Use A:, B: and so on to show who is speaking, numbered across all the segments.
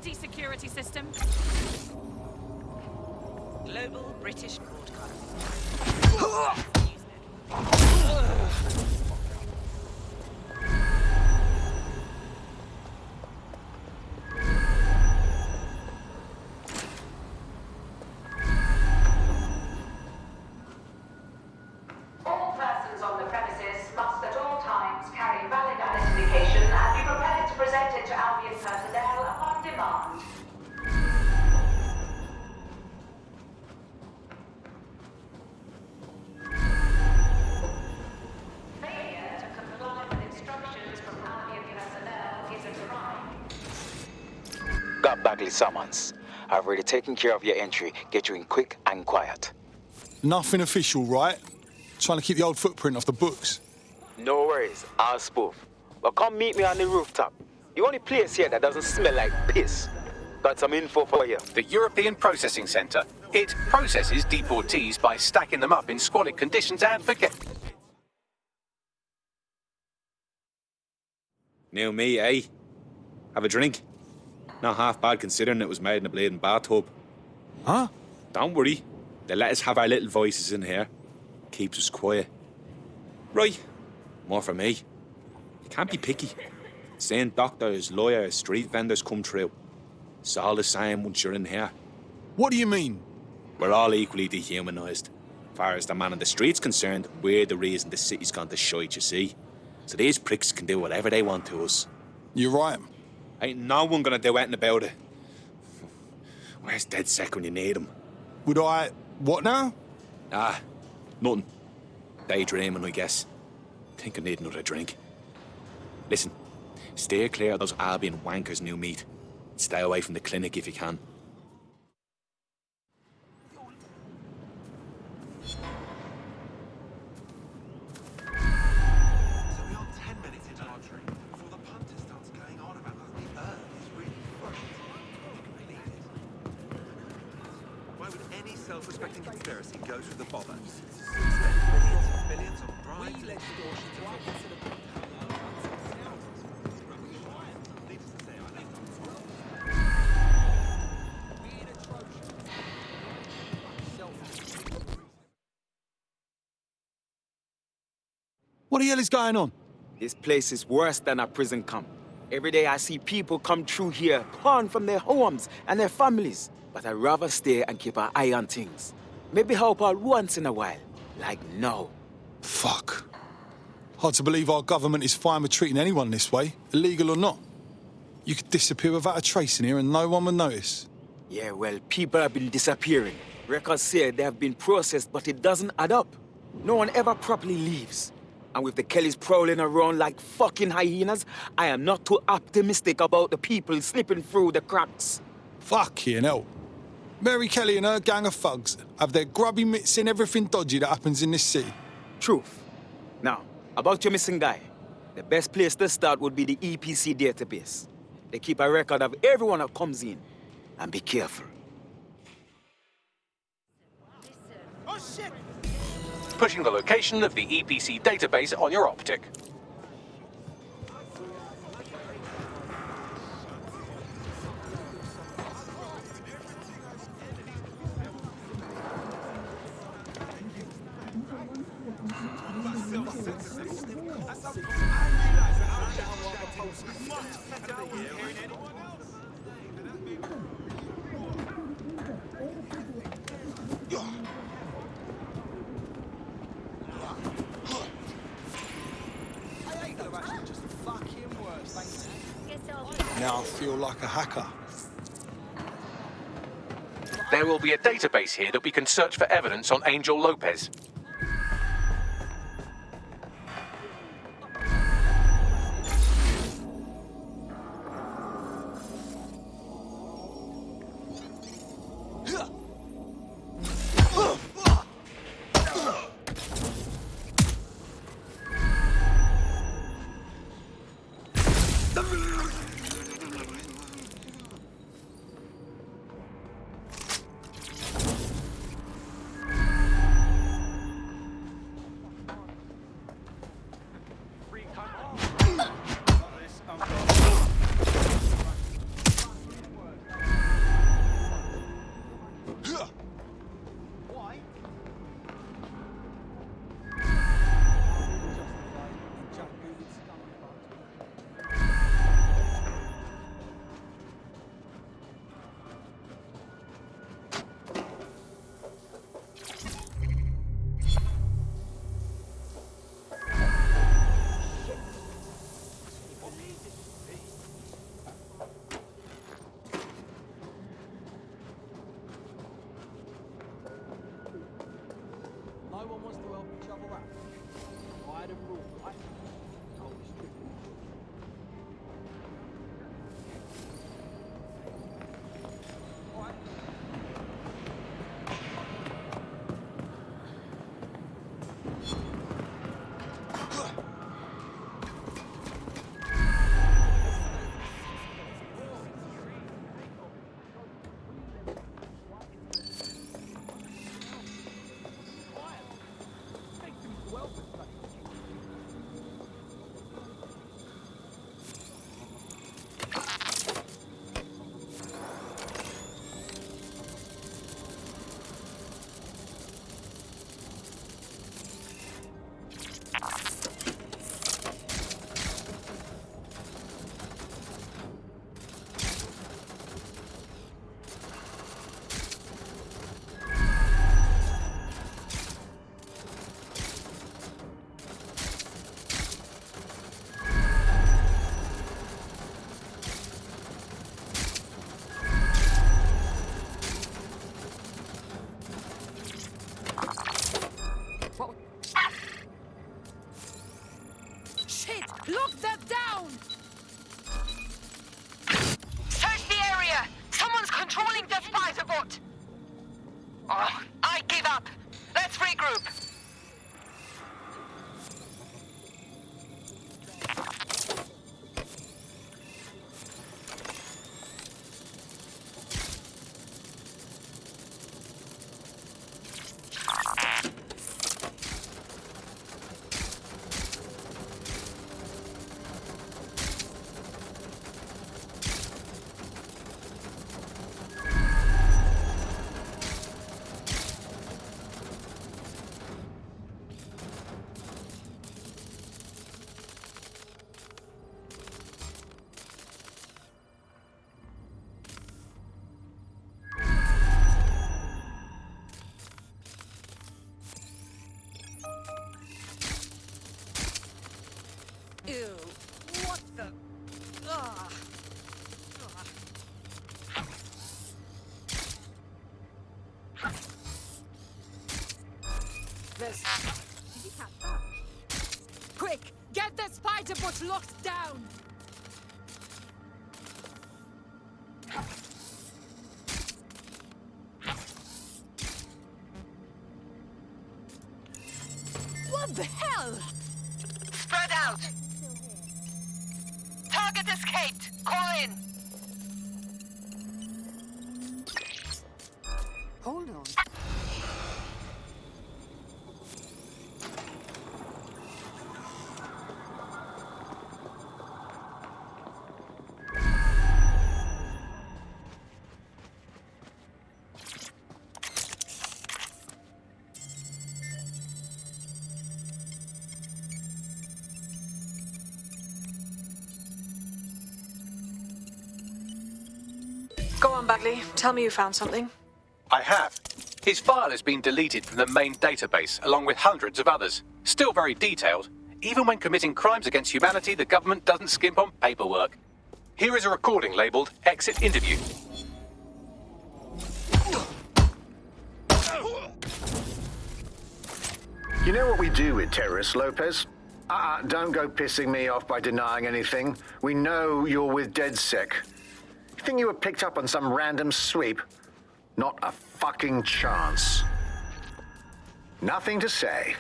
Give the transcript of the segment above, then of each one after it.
A: Ready, security system. Global British broadcast.
B: All persons on the premises must at all times carry valid identification and be prepared to present it to Albion personnel upon demand. Failure to comply with instructions from Albion personnel is a crime.
C: Got Bagley summons. I've already taken care of your entry. Get you in quick and quiet.
D: Nothing official, right? Trying to keep the old footprint off the books.
C: No worries, I'll spoof. But come meet me on the rooftop. The only place here that doesn't smell like piss. Got some info for you.
E: The European Processing Centre. It processes deportees by stacking them up in squalid conditions and forget.
F: New me, eh? Have a drink? Not half bad considering it was made in a bleeding bathtub.
D: Huh?
F: Don't worry. They let us have our little voices in here. Keeps us quiet. Right. More for me. You can't be picky. Seeing doctors, lawyers, street vendors come through. It's all the same once you're in here.
D: What do you mean?
F: We're all equally dehumanised. As far as the man on the street's concerned, we're the reason the city's gone to shite, you see. So these pricks can do whatever they want to us.
D: You're right.
F: Ain't no one gonna do anything about it. Where's dead sec when you need him?
D: Would I... what now?
F: Ah, nothing. Daydreaming, I guess. Think I need another drink. Listen, steer clear of those Albion wankers, new meat. Stay away from the clinic if you can.
G: Self-respecting conspiracy goes with the bother. Millions and billions of bribes and extortion
D: What the hell is going on?
C: This place is worse than a prison camp. Every day I see people come through here, torn from their homes and their families. But I'd rather stay and keep an eye on things. Maybe help out once in a while. Like now.
D: Fuck. Hard to believe our government is fine with treating anyone this way, illegal or not. You could disappear without a trace in here and no one would notice.
C: Yeah, well, people have been disappearing. Records say they have been processed, but it doesn't add up. No one ever properly leaves. And with the Kellys prowling around like fucking hyenas, I am not too optimistic about the people slipping through the cracks.
D: Fucking hell. Mary Kelly and her gang of thugs have their grubby mitts in everything dodgy that happens in this city.
C: Truth. Now, about your missing guy. The best place to start would be the EPC database. They keep a record of everyone that comes in. And be careful.
G: Oh shit!
E: Pushing the location of the EPC database on your optic.
D: Now I feel like a hacker.
E: There will be a database here that we can search for evidence on Angel Lopez.
A: Shit! Lock that down!
B: Search the area! Someone's controlling the spider bot! Oh, I give up! Let's regroup!
A: Ew. What the... Ugh. There's... Did you catch that? Quick! Get the spider bot locked down! What the hell?
B: Spread out! Target escaped! Call in!
A: Hold on.
H: Go on, Bagley. Tell me you found something.
E: I have. His file has been deleted from the main database, along with hundreds of others. Still very detailed. Even when committing crimes against humanity, the government doesn't skimp on paperwork. Here is a recording labelled Exit Interview.
I: You know what we do with terrorists, Lopez? Don't go pissing me off by denying anything. We know you're with DedSec. You think you were picked up on some random sweep? Not a fucking chance. Nothing to say.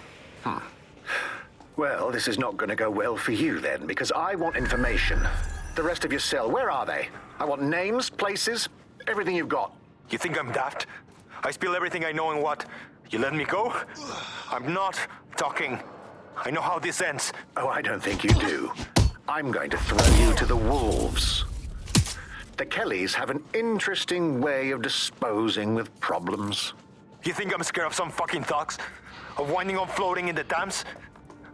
I: Well, this is not going to go well for you then, because I want information. The rest of your cell, where are they? I want names, places, everything you've got.
J: You think I'm daft? I spill everything I know and what? You let me go? I'm not talking. I know how this ends.
I: Oh, I don't think you do. I'm going to throw you to the wolves. The Kellys have an interesting way of disposing with problems.
J: You think I'm scared of some fucking thugs? Of winding up floating in the dams?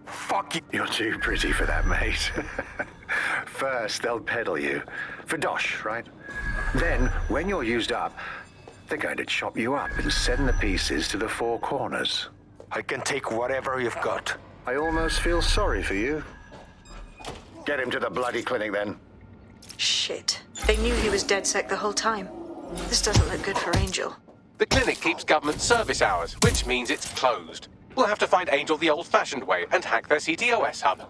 J: Fuck you.
I: You're too pretty for that, mate. First, they'll peddle you. For dosh, right? Then, when you're used up, they're going to chop you up and send the pieces to the four corners.
J: I can take whatever you've got.
I: I almost feel sorry for you. Get him to the bloody clinic, then.
H: Shit. They knew he was DedSec the whole time. This doesn't look good for Angel.
E: The clinic keeps government service hours, which means it's closed. We'll have to find Angel the old-fashioned way and hack their CTOS hub.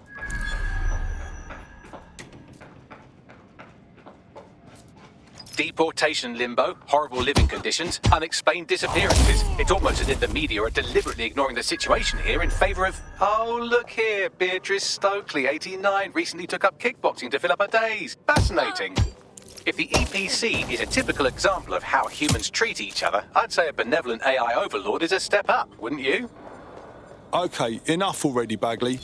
E: Deportation limbo, horrible living conditions, unexplained disappearances. It's almost as if the media are deliberately ignoring the situation here in favour of... Oh, look here, Beatrice Stokely, 89, recently took up kickboxing to fill up her days. Fascinating. If the EPC is a typical example of how humans treat each other, I'd say a benevolent AI overlord is a step up, wouldn't you?
D: OK, enough already, Bagley.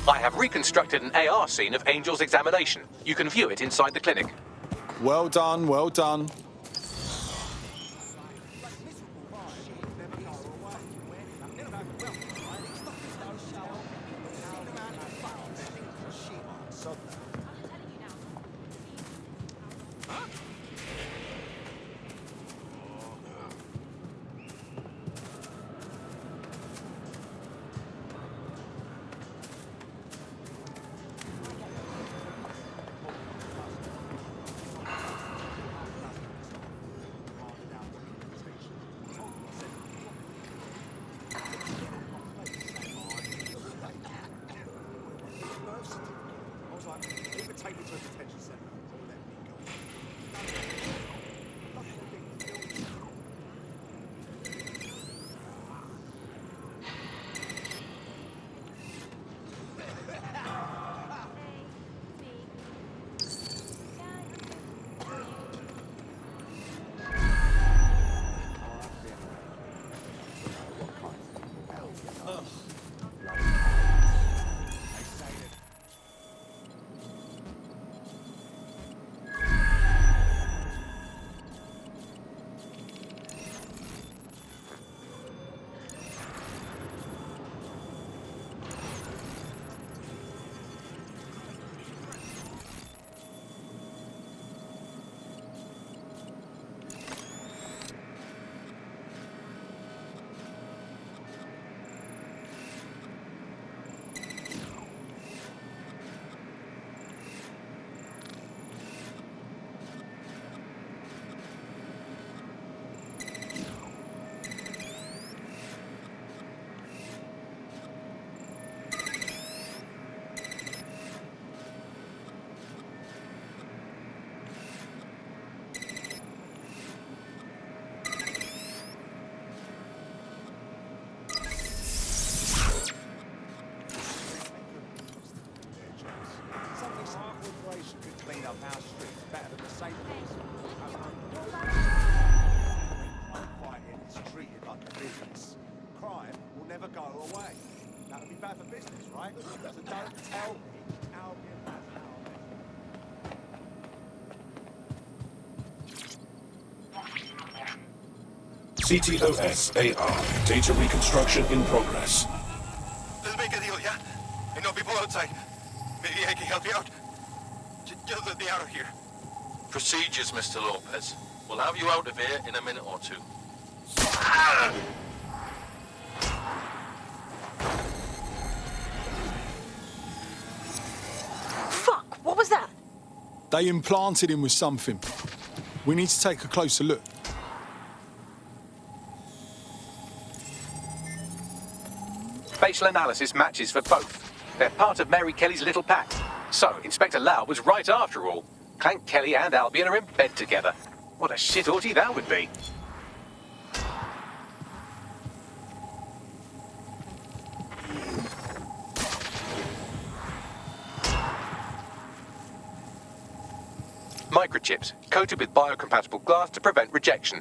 E: I have reconstructed an AR scene of Angel's examination. You can view it inside the clinic.
D: Well done, well done.
K: CTOS AR. Data reconstruction in progress.
J: Let's make a deal, yeah? I know people outside. Maybe I can help you out. Just let me out of here.
L: Procedures, Mr. Lopez. We'll have you out of here in a minute or two.
H: Fuck! What was that?
D: They implanted him with something. We need to take a closer look.
E: Facial analysis matches for both. They're part of Mary Kelly's little pack. So, Inspector Lau was right after all. Clank Kelly and Albion are in bed together. What a shit orgy that would be. Microchips, coated with biocompatible glass to prevent rejection.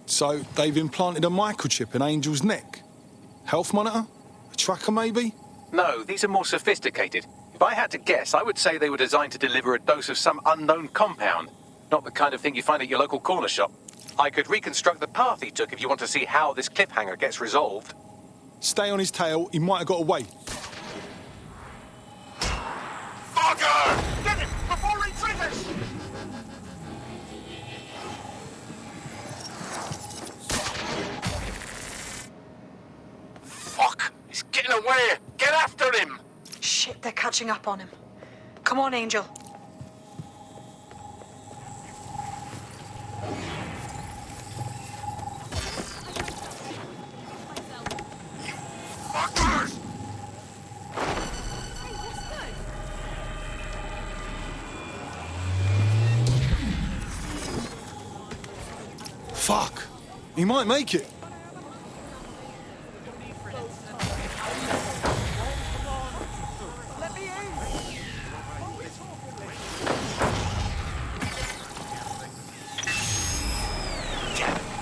D: So, they've implanted a microchip in Angel's neck? Health monitor? A tracker, maybe?
E: No, these are more sophisticated. If I had to guess, I would say they were designed to deliver a dose of some unknown compound. Not the kind of thing you find at your local corner shop. I could reconstruct the path he took if you want to see how this cliffhanger gets resolved.
D: Stay on his tail, he might have got away.
L: Fucker! Get him before he triggers! Fuck! He's getting away! Get after him!
H: Shit, they're catching up on him. Come on, Angel.
L: Fuckers!
D: Fuck! He might make it.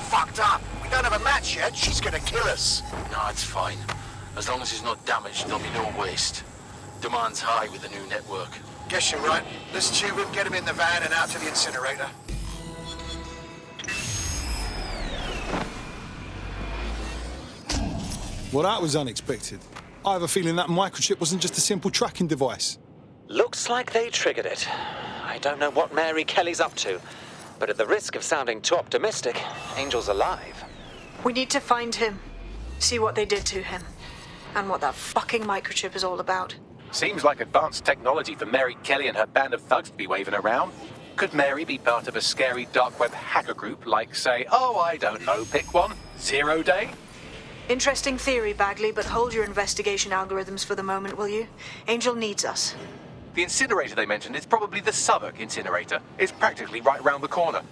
L: Fucked up! We don't have a match yet, she's gonna kill us! No, it's fine. As long as he's not damaged, there'll be no waste. Demand's high with the new network. Guess you're right. Let's tube him, get him in the van and out to the incinerator.
D: Well, that was unexpected. I have a feeling that microchip wasn't just a simple tracking device.
M: Looks like they triggered it. I don't know what Mary Kelly's up to, but at the risk of sounding too optimistic, Angel's alive.
H: We need to find him, see what they did to him, and what that fucking microchip is all about.
E: Seems like advanced technology for Mary Kelly and her band of thugs to be waving around. Could Mary be part of a scary dark web hacker group like, say, oh, I don't know, pick one, 0 Day?
H: Interesting theory, Bagley, but hold your investigation algorithms for the moment, will you? Angel needs us.
E: The incinerator they mentioned is probably the Southwark incinerator. It's practically right round the corner.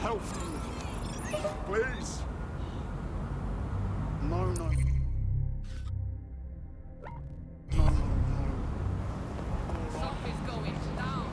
N: Help! Please! No, no. No, no, no.
A: Something's going down.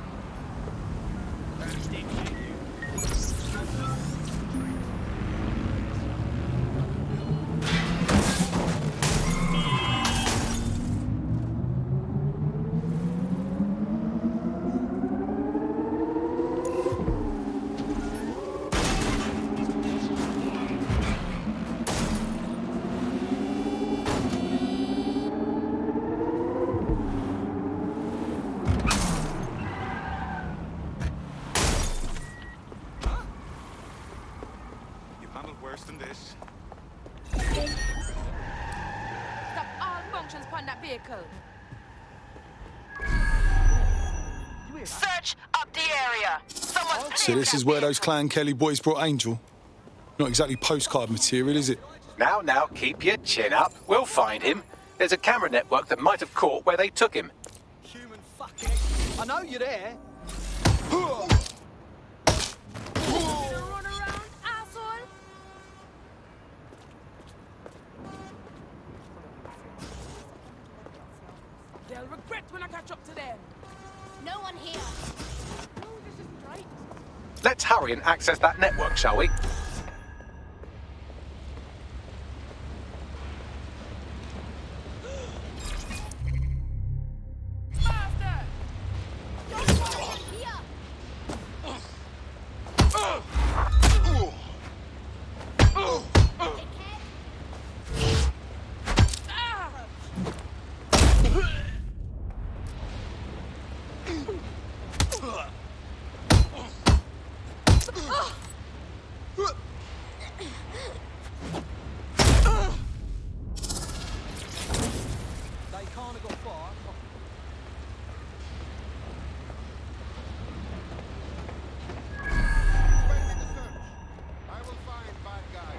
N: Worse than this.
A: Stop all functions upon that vehicle.
B: Search up the area. Someone's
D: So this is where those Clan Kelly boys brought Angel. Not exactly postcard material, is it?
E: Now, keep your chin up. We'll find him. There's a camera network that might have caught where they took him.
G: Human fucking... I know you're there.
A: Run around, asshole! They'll regret when I catch up to them. No one here. No, this isn't right.
E: Let's hurry and access that network, shall we?
A: Faster! Don't worry, I'm here.
G: They can't have got far.
N: I will find bad guys.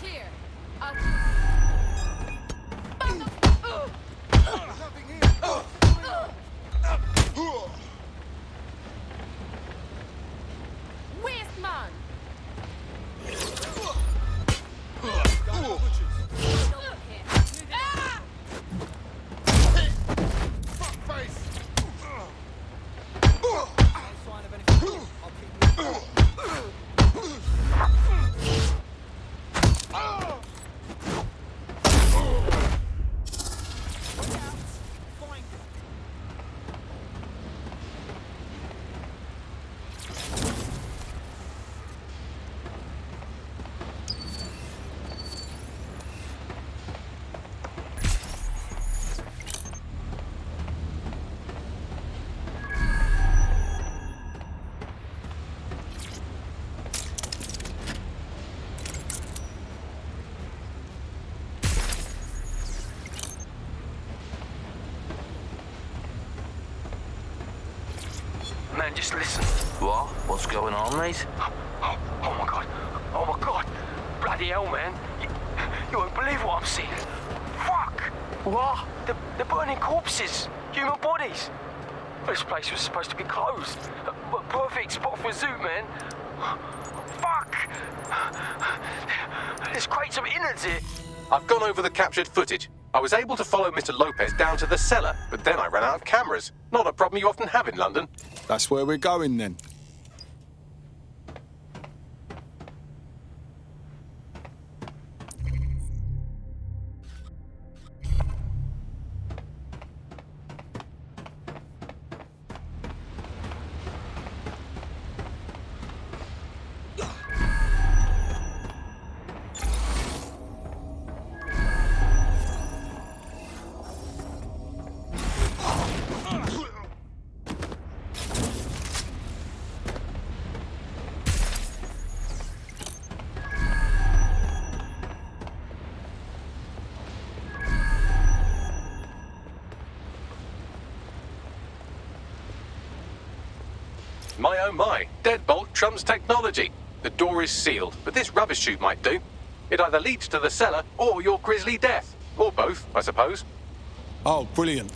A: Here. Waste man!
J: Man, just listen. What? What's going on, mate? Oh my god. Oh my god. Bloody hell, man. You won't believe what I'm seeing. Fuck! What? They're burning corpses. Human bodies. This place was supposed to be closed. A perfect spot for a zoo, man. Fuck! There's crates of innards here.
E: I've gone over the captured footage. I was able to follow Mr. Lopez down to the cellar, but then I ran out of cameras. Not a problem you often have in London.
D: That's where we're going then.
E: My oh my, deadbolt trumps technology. The door is sealed, but this rubbish chute might do. It either leads to the cellar or your grisly death. Or both, I suppose.
D: Oh, brilliant.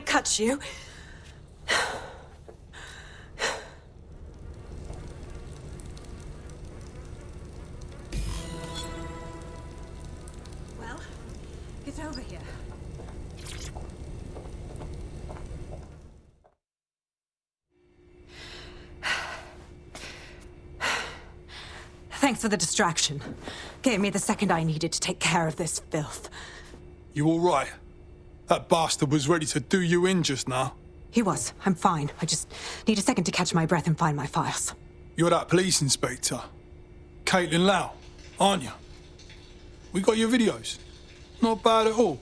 A: cut you. Well, get over here. Thanks for the distraction. Gave me the second I needed to take care of this filth.
D: You all right? That bastard was ready to do you in just now.
A: He was. I'm fine. I just need a second to catch my breath and find my files.
D: You're that police inspector, Caitlin Lau, aren't you? We got your videos. Not bad at all.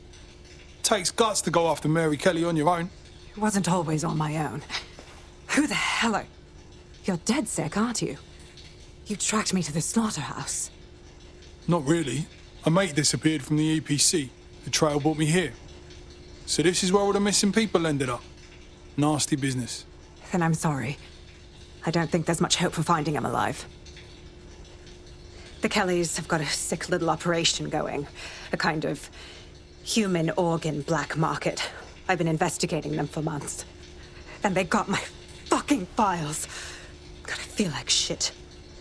D: Takes guts to go after Mary Kelly on your own.
A: It wasn't always on my own. Who the hell are... You're dead sick, aren't you? You tracked me to the slaughterhouse.
D: Not really. A mate disappeared from the EPC. The trail brought me here. So this is where all the missing people ended up. Nasty business.
A: Then I'm sorry. I don't think there's much hope for finding him alive. The Kellys have got a sick little operation going. A kind of human organ black market. I've been investigating them for months. And they got my fucking files. God, I feel like shit.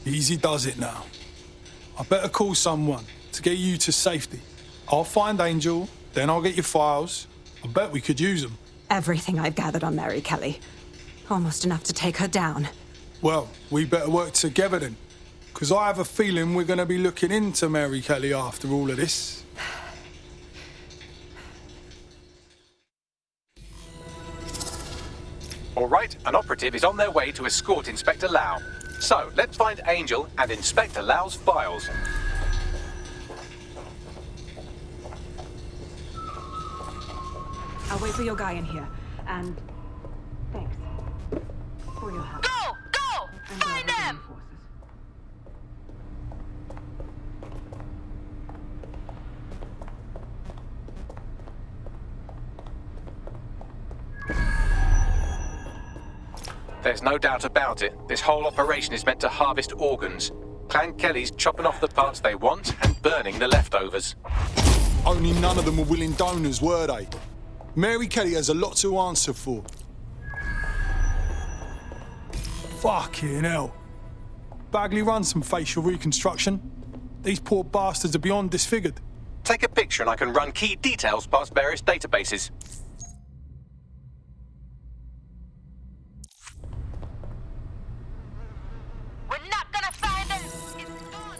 D: Easy does it now. I better call someone to get you to safety. I'll find Angel, then I'll get your files. I bet we could use them.
A: Everything I've gathered on Mary Kelly. Almost enough to take her down.
D: Well, we better work together then. Because I have a feeling we're going to be looking into Mary Kelly after all of this.
E: All right, an operative is on their way to escort Inspector Lau. So, let's find Angel and Inspector Lau's files.
A: I'll wait for your guy in here. And... thanks. For your help.
B: Go! Go!
A: And
B: Find them!
E: There's no doubt about it. This whole operation is meant to harvest organs. Clan Kelly's chopping off the parts they want and burning the leftovers.
D: Only none of them were willing donors, were they? Mary Kelly has a lot to answer for. Fucking hell. Bagley runs some facial reconstruction. These poor bastards are beyond disfigured.
E: Take a picture and I can run key details past various databases.
B: We're not gonna find them! It's gone!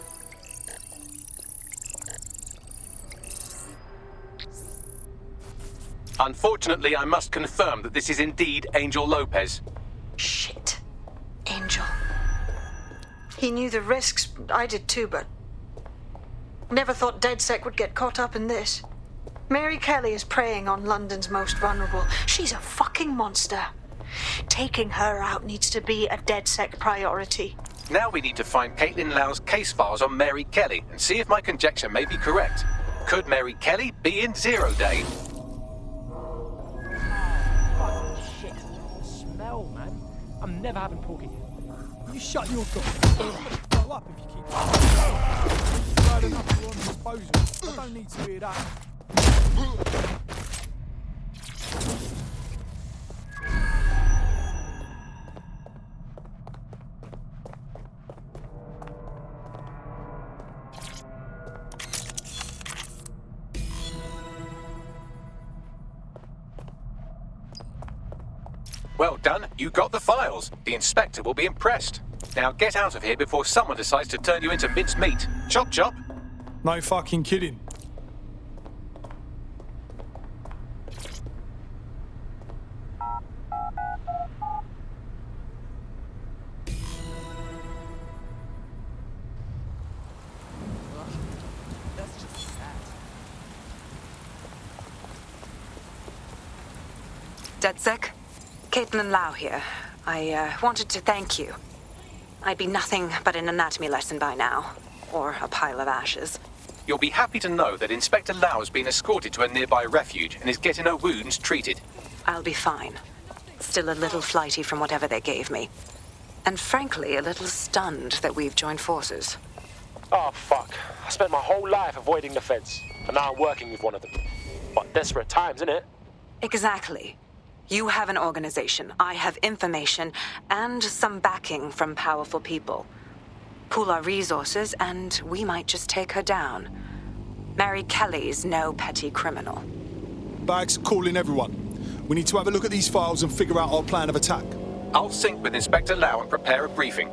E: Unfortunately, I must confirm that this is indeed Angel Lopez.
H: Shit. Angel. He knew the risks. I did too, but... never thought DedSec would get caught up in this. Mary Kelly is preying on London's most vulnerable. She's a fucking monster. Taking her out needs to be a DedSec priority.
E: Now we need to find Caitlin Lau's case files on Mary Kelly and see if my conjecture may be correct. Could Mary Kelly be in Zero Day?
O: Shit. Smell, man. I'm never having pork again.
D: You shut your door. Blow up if you keep... Bad enough you're on disposal. I don't need to hear that.
E: Well done, you got the files. The inspector will be impressed. Now get out of here before someone decides to turn you into minced meat. Chop chop.
D: No fucking kidding.
O: That's just sad.
A: DedSec? Caitlin Lau here. I wanted to thank you. I'd be nothing but an anatomy lesson by now. Or a pile of ashes.
E: You'll be happy to know that Inspector Lau has been escorted to a nearby refuge and is getting her wounds treated.
A: I'll be fine. Still a little flighty from whatever they gave me. And frankly, a little stunned that we've joined forces.
P: Oh, fuck. I spent my whole life avoiding the feds, and now I'm working with one of them. What desperate times, innit?
A: Exactly. You have an organization, I have information, and some backing from powerful people. Pool our resources, and we might just take her down. Mary Kelly's no petty criminal.
D: Bags, call in everyone. We need to have a look at these files and figure out our plan of attack.
E: I'll sync with Inspector Lau and prepare a briefing.